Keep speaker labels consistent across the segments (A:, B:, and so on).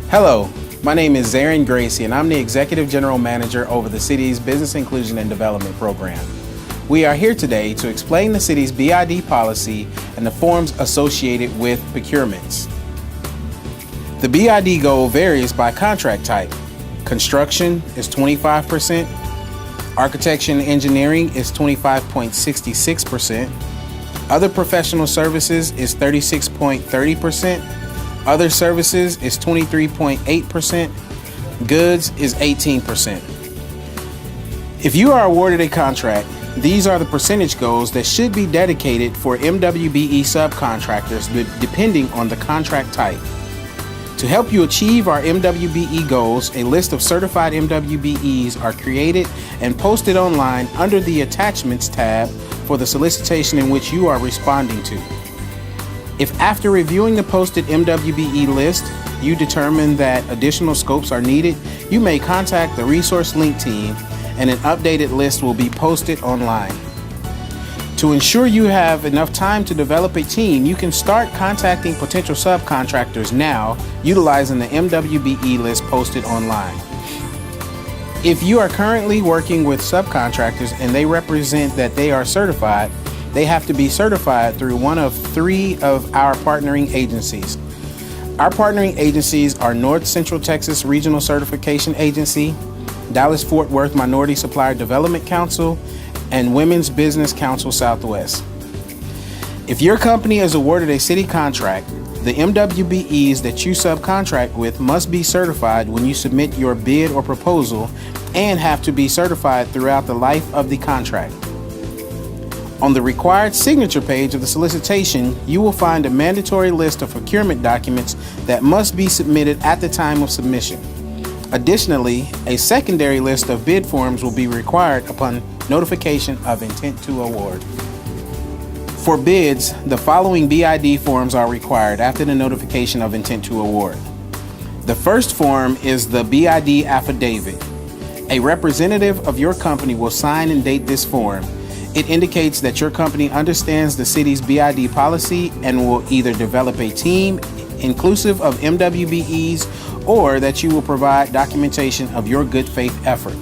A: Hello, my name is Zarin Gracie and I'm the Executive General Manager over the city's Business Inclusion and Development Program. We are here today to explain the city's BID policy and the forms associated with procurements. The BID goal varies by contract type. Construction is 25%, architecture and engineering is 25.66%, other professional services is 36.30%, other services is 23.8%, goods is 18%. If you are awarded a contract, these are the percentage goals that should be dedicated for MWBE subcontractors depending on the contract type. To help you achieve our MWBE goals, a list of certified MWBEs are created and posted online under the Attachments tab for the solicitation in which you are responding to. If after reviewing the posted MWBE list, you determine that additional scopes are needed, you may contact the Resource Link team and an updated list will be posted online. To ensure you have enough time to develop a team, you can start contacting potential subcontractors now, utilizing the MWBE list posted online. If you are currently working with subcontractors and they represent that they are certified, they have to be certified through one of 3 of our partnering agencies. Our partnering agencies are North Central Texas Regional Certification Agency, Dallas-Fort Worth Minority Supplier Development Council, and Women's Business Council Southwest. If your company is awarded a city contract, the MWBEs that you subcontract with must be certified when you submit your bid or proposal and have to be certified throughout the life of the contract. On the required signature page of the solicitation, you will find a mandatory list of procurement documents that must be submitted at the time of submission. Additionally, a secondary list of bid forms will be required upon notification of intent to award. For bids, the following BID forms are required after the notification of intent to award. The first form is the BID affidavit. A representative of your company will sign and date this form. It indicates that your company understands the city's BID policy and will either develop a team inclusive of MWBEs or that you will provide documentation of your good faith effort.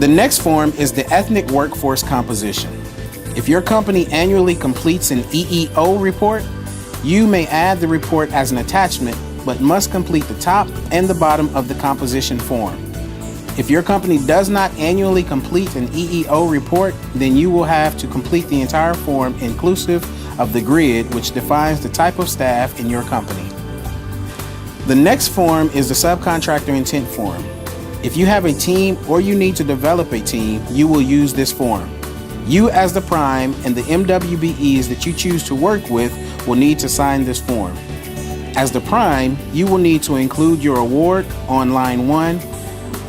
A: The next form is the ethnic workforce composition. If your company annually completes an EEO report, you may add the report as an attachment, but must complete the top and the bottom of the composition form. If your company does not annually complete an EEO report, then you will have to complete the entire form inclusive of the grid, which defines the type of staff in your company. The next form is the subcontractor intent form. If you have a team or you need to develop a team, you will use this form. You as the prime and the MWBEs that you choose to work with will need to sign this form. As the prime, you will need to include your award on line 1.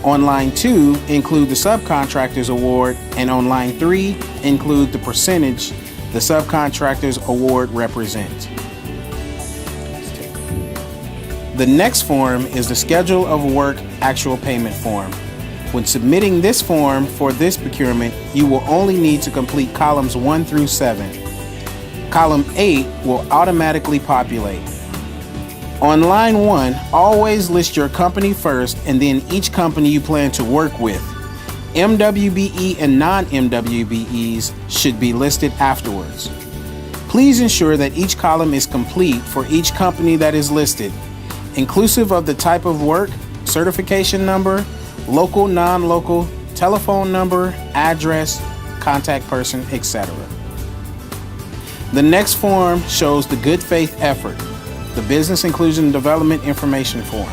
A: On line 2, include the subcontractor's award, and on line 3, include the percentage the subcontractor's award represents. The next form is the Schedule of Work Actual Payment form. When submitting this form for this procurement, you will only need to complete columns 1 through 7. Column 8 will automatically populate. On line 1, always list your company first and then each company you plan to work with. MWBE and non-MWBEs should be listed afterwards. Please ensure that each column is complete for each company that is listed, inclusive of the type of work, certification number, local, non-local, telephone number, address, contact person, etc. The next form shows the good faith effort, the Business Inclusion and Development Information form.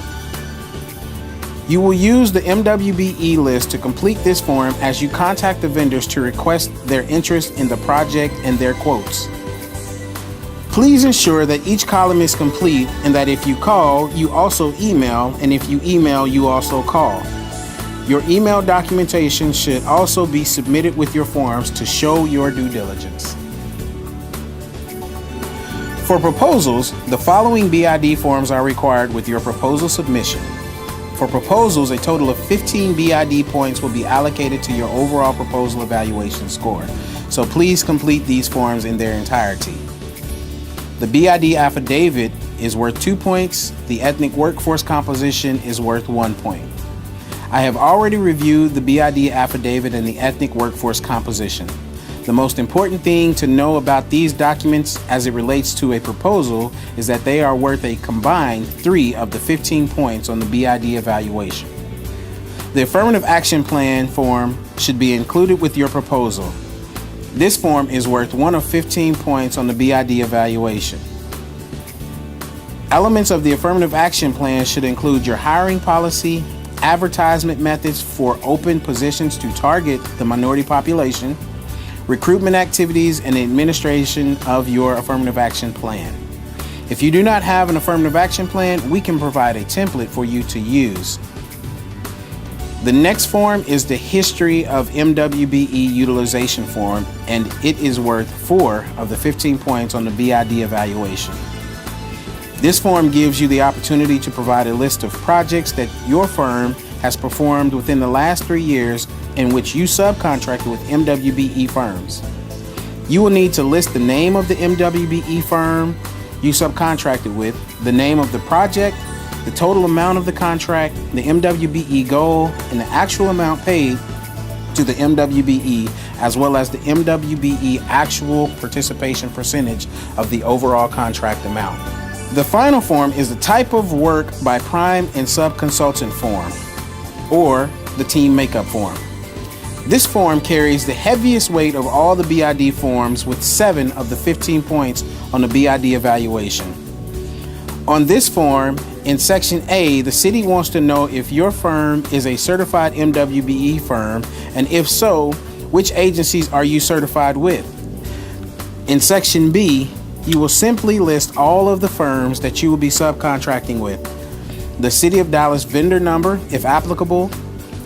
A: You will use the MWBE list to complete this form as you contact the vendors to request their interest in the project and their quotes. Please ensure that each column is complete and that if you call, you also email, and if you email, you also call. Your email documentation should also be submitted with your forms to show your due diligence. For proposals, the following BID forms are required with your proposal submission. For proposals, a total of 15 BID points will be allocated to your overall proposal evaluation score, so please complete these forms in their entirety. The BID affidavit is worth 2 points. The ethnic workforce composition is worth 1 point. I have already reviewed the BID affidavit and the ethnic workforce composition. The most important thing to know about these documents as it relates to a proposal is that they are worth a combined 3 of the 15 points on the BID evaluation. The affirmative action plan form should be included with your proposal. This form is worth 1 of 15 points on the BID evaluation. Elements of the affirmative action plan should include your hiring policy, advertisement methods for open positions to target the minority population, recruitment activities, and the administration of your affirmative action plan. If you do not have an affirmative action plan, we can provide a template for you to use. The next form is the history of MWBE utilization form, and it is worth 4 of the 15 points on the BID evaluation. This form gives you the opportunity to provide a list of projects that your firm has performed within the last 3 years in which you subcontracted with MWBE firms. You will need to list the name of the MWBE firm you subcontracted with, the name of the project, the total amount of the contract, the MWBE goal, and the actual amount paid to the MWBE, as well as the MWBE actual participation percentage of the overall contract amount. The final form is the type of work by prime and sub-consultant form, or the team makeup form. This form carries the heaviest weight of all the BID forms with 7 of the 15 points on the BID evaluation. On this form, in Section A, the city wants to know if your firm is a certified MWBE firm, and if so, which agencies are you certified with? In Section B, you will simply list all of the firms that you will be subcontracting with, the City of Dallas vendor number, if applicable,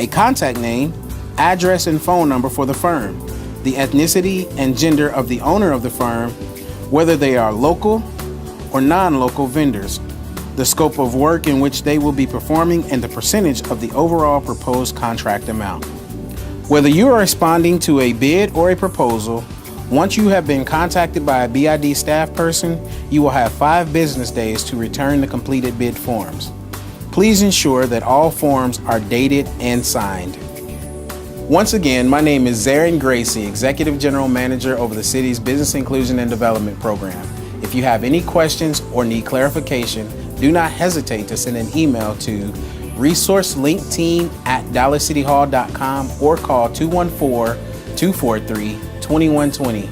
A: a contact name, address and phone number for the firm, the ethnicity and gender of the owner of the firm, whether they are local or non-local vendors, the scope of work in which they will be performing, and the percentage of the overall proposed contract amount. Whether you are responding to a bid or a proposal, once you have been contacted by a BID staff person, you will have 5 business days to return the completed bid forms. Please ensure that all forms are dated and signed. Once again, my name is Zarin Gracie, Executive General Manager over the city's Business Inclusion and Development Program. If you have any questions or need clarification, do not hesitate to send an email to resourcelinkteam@dallascityhall.com or call 214-243-2120.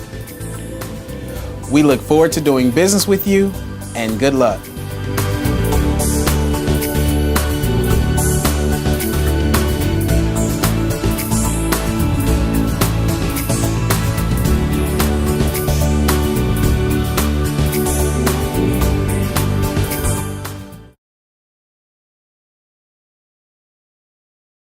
A: We look forward to doing business with you, and good luck.